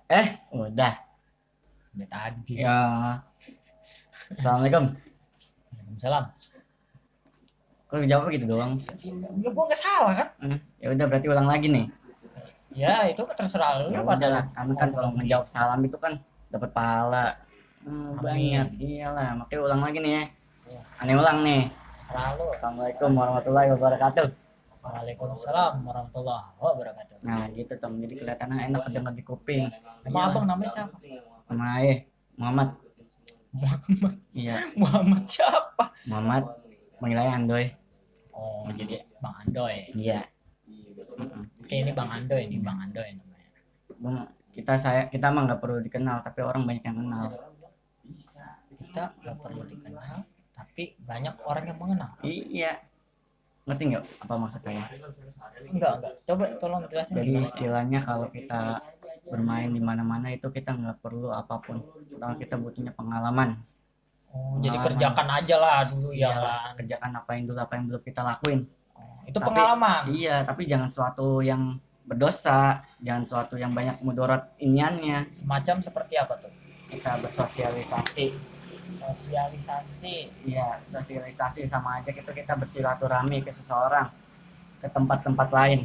Udah. Udah tadi. Ya. Assalamualaikum. Waalaikumsalam. Kok jawab gitu doang? Ya gua nggak salah kan? Ya udah berarti ulang lagi nih. Ya itu terserah lu Ya pada udah, karena kan kalau menjawab salam itu kan dapat pahala. Amin. Banyak. Iyalah, makanya ulang lagi nih ya. Aneh ulang nih. terserah lu. Assalamualaikum warahmatullahi wabarakatuh. Waalaikumsalam warahmatullahi wabarakatuh. Nah, gitu Tom. Jadi kelihatannya enak kedengar di kuping. Emang abang namanya siapa? Sama Muhammad. Muhammad. Iya, Muhammad siapa? Muhammad. Manggil aja Andoy. Oh jadi Bang Andoy. Iya. Oke ini Bang Andoy nih Bang Andoy namanya. Bang, kita mah nggak perlu dikenal, tapi orang banyak yang kenal. Kita nggak perlu dikenal, tapi banyak orang yang mengenal. Iya. Ngerti nggak apa maksud saya? Enggak. Coba tolong jelasin. Jadi istilahnya kalau kita bermain di mana-mana itu kita nggak perlu apapun. Kalau kita butuhnya pengalaman. Oh, jadi kerjakan aja lah dulu ya Iya, kan. kerjakan apa yang belum kita lakuin. Oh, itu Tapi- pengalaman. Iya, tapi jangan suatu yang berdosa, jangan suatu yang banyak mudarat iniannya. Semacam seperti apa tuh? Kita bersosialisasi. Sosialisasi. Iya, sosialisasi sama aja kita bersilaturahmi ke seseorang, ke tempat-tempat lain.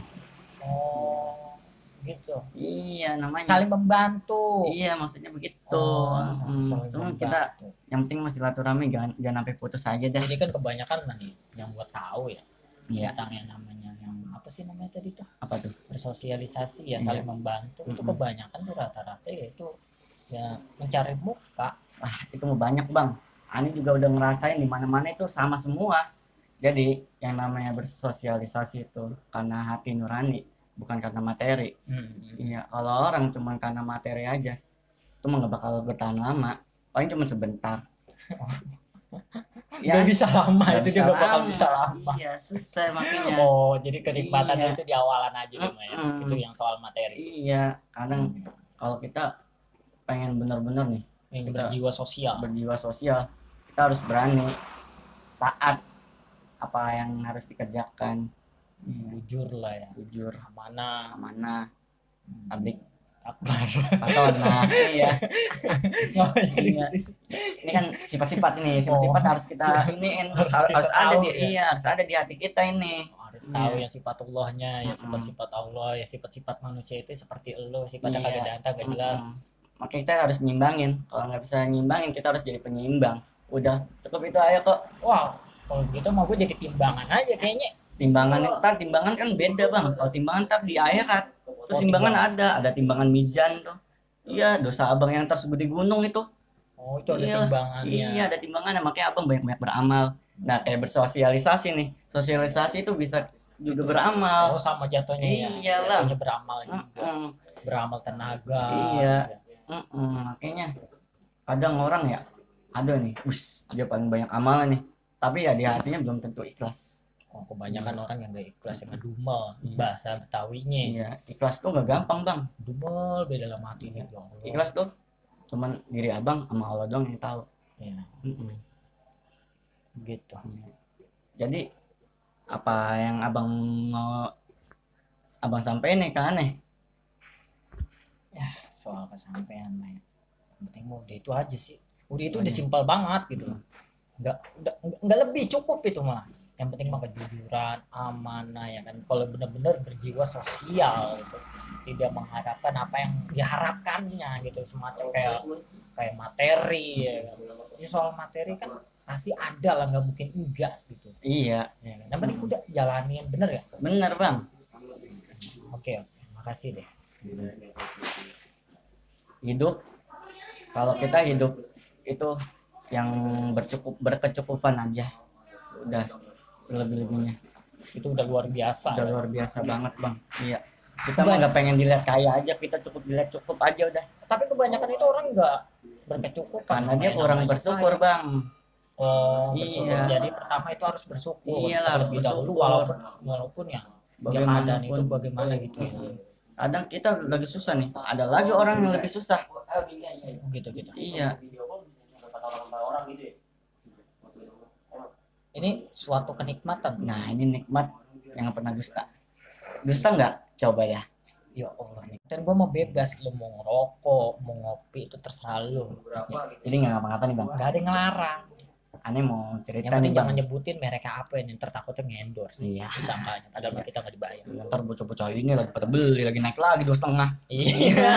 Oh, gitu. Iya, namanya. Saling membantu. Iya, maksudnya begitu. Oh, saling Cuma membantu. kita yang penting silaturahmi, jangan sampai putus aja dah. Jadi kan kebanyakan nih yang gua tahu ya Iya, tentang yang namanya yang apa sih namanya tadi tuh apa tuh? bersosialisasi ya Iya. saling membantu itu Mm-mm. kebanyakan tuh rata-rata ya itu ya mencari muka. Itu mau banyak bang. Ani juga udah ngerasain di mana-mana itu sama semua. Jadi yang namanya bersosialisasi itu karena hati nurani, bukan karena materi. Iya, kalau orang cuma karena materi aja, itu mah nggak bakal bertahan lama. Paling cuma sebentar. Nggak bisa lama nggak itu bisa juga bakal lama. bisa lama. Iya, susah makanya. Oh jadi kenikmatan Iya. itu di awalan aja dong ya. Mm-mm. Itu yang soal materi Iya, kadang kalau kita pengen bener-bener nih yang Kita- berjiwa sosial. berjiwa sosial, kita harus berani, taat apa yang harus dikerjakan. Jujur lah ya, Jujur, amanah, amanah, tablik, akbar. patona. Iya, Nggak jadi Iya. sih. ini kan sifat-sifat ini, sifat-sifat Oh, harus kita iniin, harus harus kita ada tahu di ya. iya, harus ada di hati kita ini. Harus tahu Iya. ya sifatullahnya, ya Mm-mm. sifat-sifat Allah, ya sifat-sifat manusia itu seperti lo, sifatnya Iya. kagak danta, gak jelas. Makanya kita harus nyimbangin. Kalau nggak bisa nyimbangin, kita harus jadi penyeimbang. Udah, cukup itu aja kok. Wow, kalau gitu mau gue jadi timbangan aja kayaknya. Timbangan kan beda bang. Kalau timbangan ntar di akhirat, itu Oh, timbangan ada timbangan mizan tuh. Iya, dosa abang yang ntar segede gunung itu. Oh itu ada Iya, timbangannya. Iya, ada timbangannya. Makanya abang banyak beramal. Nah, kayak bersosialisasi nih. Sosialisasi itu bisa juga beramal. Oh sama jatuhnya ya. Iyalah. Jatuhnya beramal juga. Mm-mm. Beramal tenaga. Iya. Makanya kadang orang ya ada nih, dia paling banyak amal nih. Tapi ya di hatinya belum tentu ikhlas. Oh, kebanyakan orang yang gak ikhlas yang dumel Iya. bahasa Betawinya. Iya, ikhlas tuh nggak gampang bang. Dumel beda dalam hati ini ya Allah. Ikhlas tuh cuman diri abang sama Allah doang yang tahu. Ya, gitu. Jadi apa yang abang mau abang sampein nih ke aneh? Soal kesampaian main. Yang penting mau udah itu aja sih. Udah itu Oh, udah iya. simpel banget gitu. Nggak lebih cukup itu mah. Yang penting mah kejujuran, amanah ya kan. Kalau benar-benar berjiwa sosial gitu. Tidak mengharapkan apa yang diharapkannya gitu, semacam kayak materi ya kan. Jadi soal materi kan pasti ada lah, nggak mungkin enggak gitu. Iya, Ya kan? Yang penting udah jalanin bener ya. bener bang. Oke, makasih deh. Hidup, kalau kita hidup itu yang berkecukupan aja. Udah selebih-lebihnya. Itu udah luar biasa. Udah luar biasa banget bang. Iya. Kita mah nggak pengen dilihat kaya aja, kita dilihat cukup aja udah. Tapi kebanyakan itu orang nggak berkecukupan. Karena dia Namanya kurang kaya. bersyukur bang. Oh, bersyukur. Iya. Jadi pertama itu harus bersyukur. Iyalah, harus Terlebih dahulu, bersyukur. walaupun ya Bagaimanapun. keadaan itu bagaimana gitu ya. Kadang kita lagi susah nih, ada lagi orang yang lebih susah. Gitu. Iya. Ini suatu kenikmatan. Nah ini nikmat yang pernah dusta. Dusta nggak? Coba ya. Ya Allah nih. Dan gua mau bebas, lu mau ngerokok, mau ngopi itu terserah lu. Jadi nggak ngapa-ngapa nih bang. Nggak ada yang ngelarang. Aneh mau cerita Yang penting nih bang. jangan nyebutin merek apa ini, ntar takutnya nge-endorse. Iya. Disangkanya, padahal mah kita nggak dibayar. Ntar bocah-bocah ini lagi pada beli, lagi naik lagi 2,5. Iya.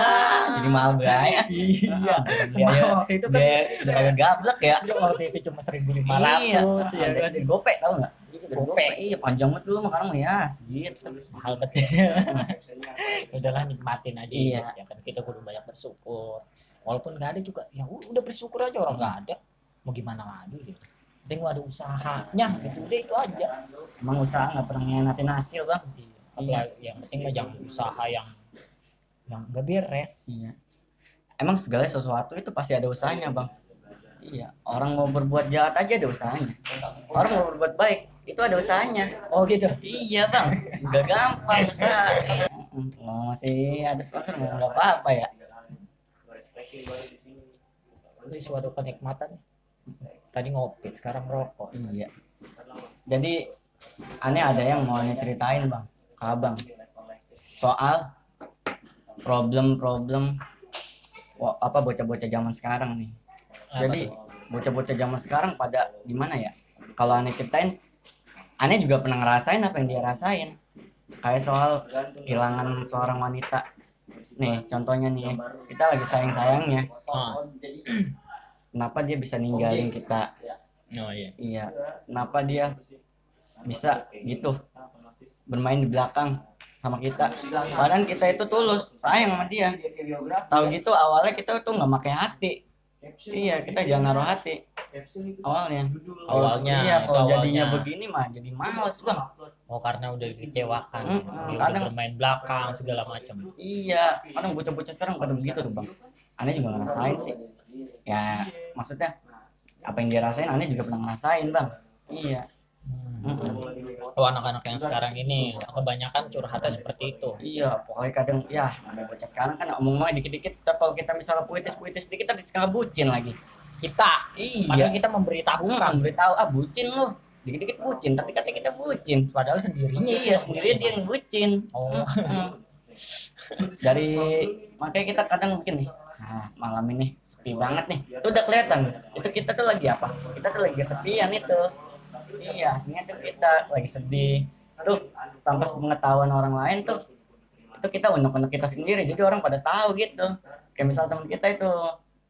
Jadi mahal gaya. Iya. Biaya Waktu itu kan biaya udah kagak gablek ya. waktu itu cuma 1.500 ya kan. Jadi gopek tau nggak? Gopek. Iya panjang banget dulu sekarang mah ya segitu. Mahal betul. Udahlah nikmatin aja Iya. ya kan, kita kudu banyak bersyukur. Walaupun nggak ada juga, ya udah bersyukur aja, orang nggak ada. Mau gimana lagi gitu. Penting gua ada usahanya gitu deh, itu aja. Emang usaha nggak pernah ngianatin hasil bang. Apalagi yang penting mah jangan usaha yang nggak beres. Iya. Emang segala sesuatu itu pasti ada usahanya bang. Iya. Orang mau berbuat jahat aja ada usahanya. Orang mau berbuat baik itu ada usahanya. Oh gitu. Iya bang. Gak gampang usaha. Oh, masih ada sponsor nggak apa-apa ya. Itu suatu kenikmatan. Tadi ngopi, sekarang rokok. Iya. Jadi aneh ada yang mau ceritain bang ke abang soal problem-problem apa bocah-bocah zaman sekarang nih. Jadi bocah-bocah zaman sekarang pada gimana ya? Kalau aneh ceritain, aneh juga pernah ngerasain apa yang dia rasain. Kayak soal kehilangan seorang wanita. Nih contohnya nih, kita lagi sayang-sayangnya. Kenapa dia bisa ninggalin kita? Oh iya. Iya. Kenapa dia bisa gitu bermain di belakang sama kita? Padahal kita itu tulus sayang sama dia. Tahu gitu awalnya kita tuh nggak pakai hati. Iya, kita jangan naruh hati awalnya. Iya, kalau jadinya begini mah jadi males bang. Oh karena udah dikecewakan, dia kadang udah bermain belakang segala macam. Iya, kadang bocah-bocah sekarang pada begitu tuh bang. Aneh juga ngerasain sih. Ya, maksudnya apa yang dia rasain aneh juga pernah ngerasain bang. Iya. Oh anak-anak yang sekarang ini kebanyakan curhatnya seperti itu. Iya, pokoknya kadang ya ada bocah sekarang kan ngomong-ngomong dikit-dikit. Kalau kita misalnya puitis-puitis dikit kita setengah bucin lagi. Kita, padahal kita memberitahukan, memberitahu bucin lu. Dikit-dikit bucin, tapi kata kita bucin. Padahal sendirinya. Iya, sendiri dia yang bucin. Oh. Dari makanya kita kadang mungkin nih. Nah, malam ini sepi banget nih. Itu udah kelihatan. Itu kita tuh lagi apa? Kita tuh lagi kesepian itu. Iya, aslinya tuh kita lagi sedih. Tuh tanpa pengetahuan orang lain tuh. Itu kita unek-unek kita sendiri. Jadi orang pada tahu gitu. Kayak misal teman kita itu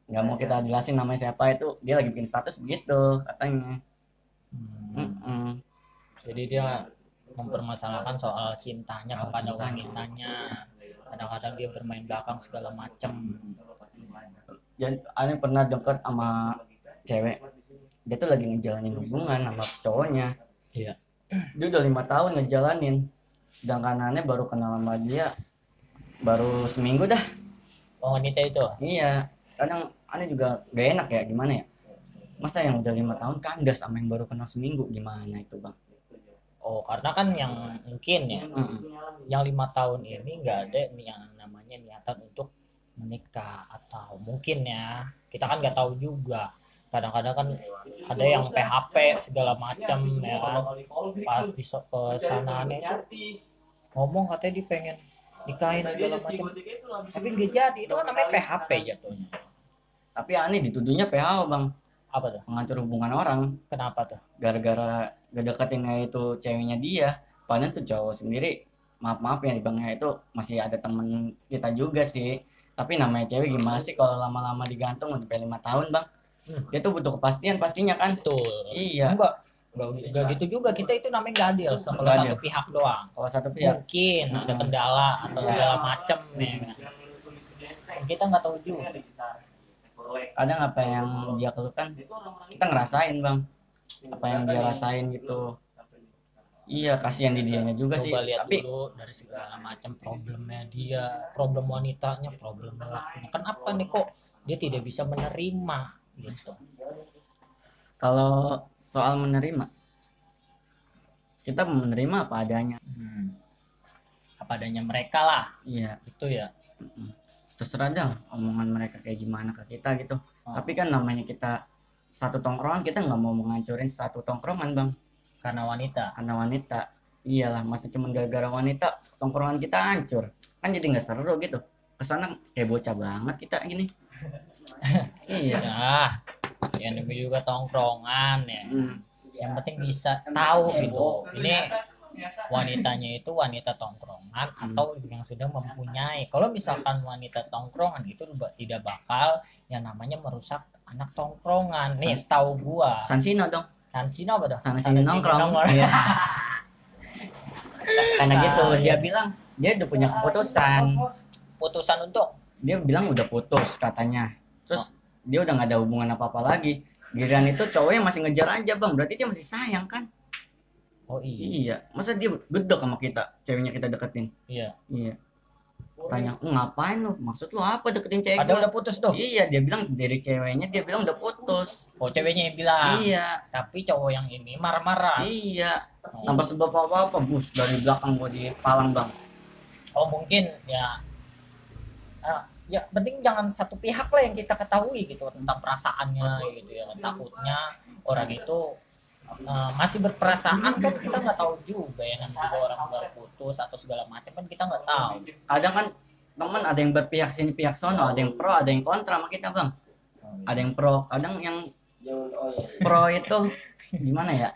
nggak mau kita jelasin namanya siapa, itu dia lagi bikin status begitu katanya. Jadi dia mempermasalahkan soal cintanya kepada wanitanya. Kadang-kadang dia bermain belakang segala macam. Jadi aneh pernah deket sama cewek, dia tuh lagi ngejalanin hubungan sama cowoknya. Iya. Dia udah 5 tahun ngejalanin, sedangkan aneh baru kenal sama dia baru seminggu dah. Oh wanita itu? Iya, kadang aneh juga gak enak ya, gimana ya, masa yang udah 5 tahun kandas sama yang baru kenal seminggu, gimana itu bang? Oh karena kan yang mungkin ya, yang 5 tahun ini nggak ada yang namanya niatan untuk menikah, atau mungkin ya kita kan nggak tahu juga. Kadang-kadang kan ada yang PHP segala macam ya kan, pas di ke sana itu ngomong katanya dia pengen nikahin segala macam, tapi nggak jadi. Itu kan namanya PHP jatuhnya. Tapi aneh dituduhnya PHO bang. Apa tuh? Menghancur hubungan orang. Kenapa tuh? Gara-gara ngedeketinnya itu ceweknya dia, padahal tuh cowok sendiri, maaf ya bangnya, itu masih ada temen kita juga sih. Tapi namanya cewek gimana sih kalau lama-lama digantung sampai 5 tahun bang? Dia tuh butuh kepastian pastinya kan. Betul. Iya. Enggak gitu juga, kita itu namanya nggak adil kalau satu pihak doang. Kalau satu pihak mungkin ada kendala atau segala macem ya. Kita nggak tahu juga. Kadang apa yang dia keluhkan kita ngerasain bang, apa yang dia rasain gitu. Iya, kasihan di dianya juga. Coba sih. Lihat tapi dulu dari segala macam problemnya dia, problem wanitanya, problem lelakinya. Kenapa nih kok dia tidak bisa menerima gitu? Kalau soal menerima, kita menerima apa adanya. Apa adanya mereka lah. Iya. Itu ya. Terserah dah omongan mereka kayak gimana ke kita gitu. Tapi kan namanya kita satu tongkrongan, kita nggak mau menghancurin satu tongkrongan bang. Karena wanita. Iyalah, masih cuma gara-gara wanita tongkrongan kita hancur. kan jadi nggak seru gitu, kesana kayak bocah banget kita gini. Iya. Nah, yang namanya juga tongkrongan ya. Yang penting bisa tahu gitu. Ini wanitanya itu wanita tongkrongan atau yang sudah mempunyai. Kalau misalkan wanita tongkrongan itu tidak bakal yang namanya merusak anak tongkrongan. Nih, setahu gua. Sansino dong. Sansino apa dong? Sansino nongkrong. Iya. Karena gitu dia bilang dia udah punya keputusan. Putusan untuk? Dia bilang udah putus katanya. Terus dia udah nggak ada hubungan apa-apa lagi. Giliran itu cowoknya masih ngejar aja bang, berarti dia masih sayang kan? Oh iya. Iya, masa dia gedek sama kita, ceweknya kita deketin? Iya. Iya. Tanya, ngapain lu? Maksud lu apa deketin cewek? Padahal udah putus tuh. Iya, dia bilang dari ceweknya dia bilang udah putus. Oh ceweknya yang bilang. Iya. Tapi cowok yang ini marah-marah. Iya. Tanpa sebab apa-apa, bus dari belakang gua dipalang bang. Oh mungkin ya. Ya penting jangan satu pihak lah yang kita ketahui gitu tentang perasaannya gitu ya. Takutnya orang itu masih berperasaan kan kita nggak tahu juga ya, nanti juga orang baru putus atau segala macam kan kita nggak tahu. Kadang kan teman ada yang berpihak sini pihak sono, ada yang pro ada yang kontra sama kita bang. Ada yang pro, kadang yang pro itu gimana ya?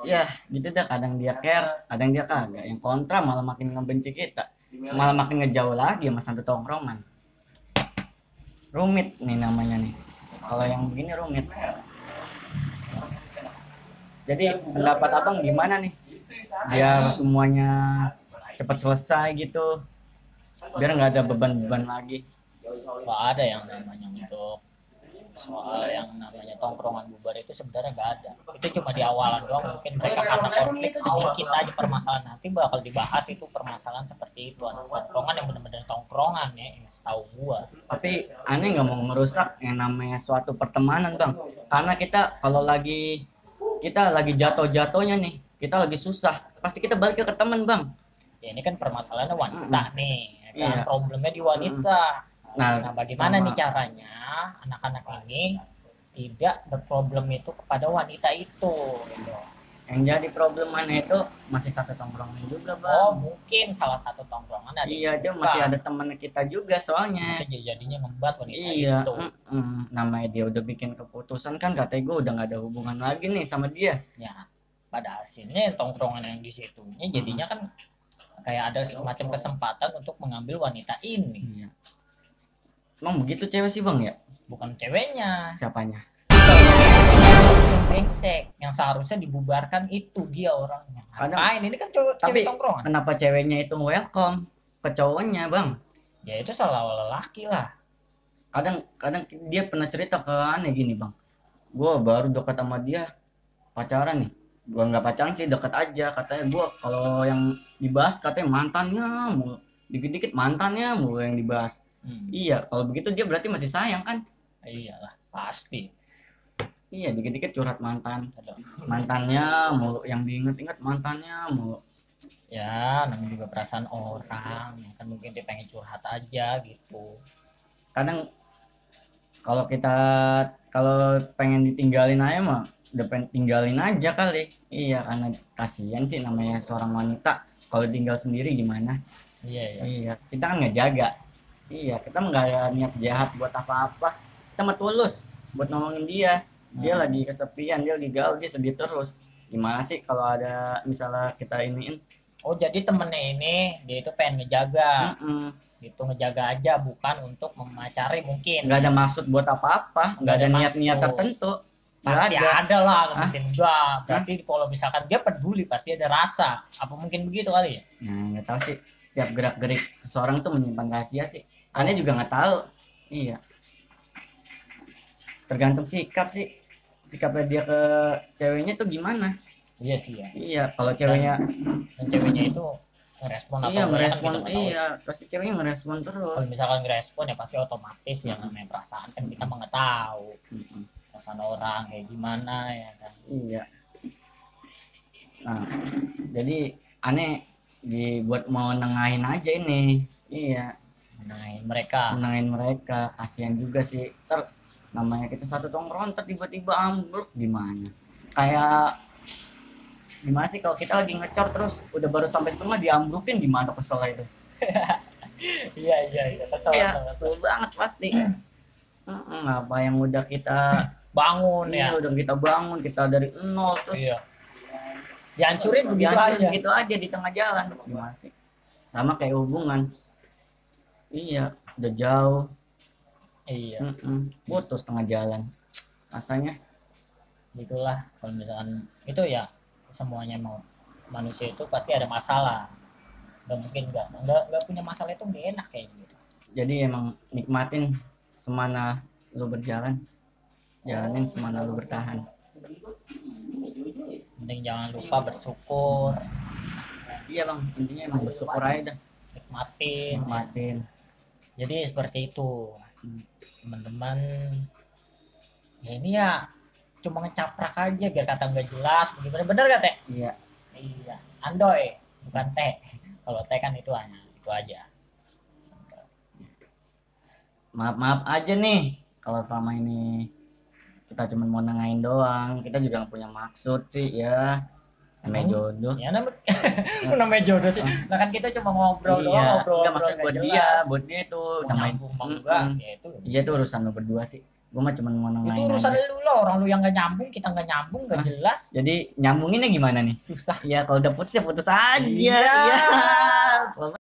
Ya gitu dah, kadang dia care, kadang dia kagak. Yang kontra malah makin ngebenci kita, malah makin ngejauh lagi sama satu tongkrongan. Rumit nih namanya nih. Kalau yang begini rumit. Jadi pendapat abang gimana nih? Biar semuanya cepat selesai gitu. Biar nggak ada beban-beban lagi. Nggak ada yang namanya untuk soal yang namanya tongkrongan bubar itu sebenarnya nggak ada. Itu cuma di awalan doang, mungkin mereka karena konflik sedikit aja permasalahan, nanti bakal dibahas itu permasalahan seperti itu. Ada tongkrongan yang benar-benar tongkrongan ya, yang setahu gua. Tapi aneh nggak mau merusak yang namanya suatu pertemanan bang, karena kita kalau kita lagi jatuh-jatuhnya nih, kita lagi susah, pasti kita balik ke teman bang. Ya ini kan permasalahannya wanita nih, ya kan? Iya. Problemnya di wanita. Nah Bagaimana nih caranya anak-anak ini tidak berproblem itu kepada wanita itu gitu. Yang jadi problemannya itu masih satu tongkrongan juga bang. Oh mungkin salah satu tongkrongan ada. Iya, dia masih ada teman kita juga soalnya. Itu jadinya ngembat wanita Iya, itu. namanya dia udah bikin keputusan kan, katanya gue udah gak ada hubungan lagi nih sama dia. Ya pada hasilnya tongkrongan yang di situnya jadinya kan kayak ada semacam kesempatan untuk mengambil wanita ini. Iya. Emang begitu cewek sih bang ya? Bukan ceweknya. Siapanya? Yang brengsek, yang seharusnya dibubarkan itu dia orangnya. Ngapain? Ini kan cewek tongkrongan. Kenapa ceweknya itu welcome ke cowoknya bang? Ya itu salah lelaki lah. Kadang dia pernah cerita ke aneh gini bang. Gue baru dekat sama dia, pacaran nih. Gue nggak pacaran sih, dekat aja. Katanya gue kalau yang dibahas katanya mantannya mulu. Dikit-dikit mantannya mulu yang dibahas. Iya, kalau begitu dia berarti masih sayang kan? Iyalah, pasti. Iya, dikit-dikit curhat mantannya mulu, yang diinget-inget mantannya mulu. Ya, namanya juga perasaan orang, ya kan mungkin dia pengen curhat aja gitu. Kadang kalau pengen ditinggalin aja mah udah pengen tinggalin aja kali. Iya, karena kasihan sih namanya seorang wanita kalau tinggal sendiri gimana? Iya, kita kan nggak jaga. Iya, kita nggak ada niat jahat buat apa-apa. Kita mah tulus buat nolongin dia. Dia lagi kesepian, dia lagi galau, dia sedih terus. Gimana sih kalau ada misalnya kita iniin? Oh, jadi temennya ini dia itu pengen ngejaga. Gitu, ngejaga aja, bukan untuk memacari mungkin. Nggak ada maksud buat apa-apa, nggak ada niat-niat tertentu. Pasti ada lah, mungkin enggak. Berarti kalau misalkan dia peduli, pasti ada rasa. Apa mungkin begitu kali ya? Nah, nggak tahu sih. Tiap gerak-gerik seseorang tuh menyimpan rahasia sih. Aneh juga nggak tahu. Iya. Tergantung sikapnya dia ke ceweknya tuh gimana. Iya sih ya. Iya, kalau ceweknya dan ceweknya itu ngerespon atau iya ngerespon, kan iya pasti ceweknya ngerespon terus. Kalau misalkan ngerespon ya pasti otomatis yang namanya perasaan kan kita mah nggak tahu. Perasaan orang kayak gimana ya kan. Iya. Nah, jadi aneh dibuat mau nengahin aja ini. Iya. Menengahin mereka, kasihan juga sih. Namanya kita satu tongkrongan tiba-tiba ambruk gimana? Kayak gimana sih kalau kita lagi ngecor terus udah baru sampai setengah diambrukin, gimana kesel itu? Iya, kesel Iya, banget. kesel banget pasti. Apa yang udah kita Bangun iya, ya. udah kita bangun, kita dari nol terus Iya. Dihancurin begitu dihancurin aja. gitu aja di tengah jalan. Gimana sih? Sama kayak hubungan. Iya, udah jauh, Iya, putus tengah jalan. Rasanya gitulah. Kalau misalkan itu ya semuanya mau manusia itu pasti ada masalah. Gak mungkin nggak punya masalah itu nggak enak kayak gitu. jadi emang nikmatin semana lu berjalan, jalanin semana lu bertahan. Penting jangan lupa bersyukur, Iya bang, intinya emang bersyukur aja dah, nikmatin. nikmatin. Jadi seperti itu, teman-teman. Ya ini ya cuma ngecaprak aja biar kata nggak jelas. Bener-bener gak teh? Iya, Iya, Andoy bukan teh. Kalau teh kan itu hanya itu aja. maaf aja nih kalau selama ini kita cuma mau nengahin doang, kita juga nggak punya maksud sih ya, namanya jodoh. Ya namanya jodoh sih. Nah kan kita cuma ngobrol doang, Iya, ngobrol. enggak maksud buat dia tuh namanya. nyambung mau enggak, ya itu. Iya itu urusan lu berdua sih, gua mah cuma mau Itu nengahin urusan aja. lu lah, orang lu yang nggak nyambung, kita nggak nyambung, nggak jelas. Jadi nyambunginnya gimana nih? Susah. Ya kalau udah putus ya putus aja. Iya. Iya.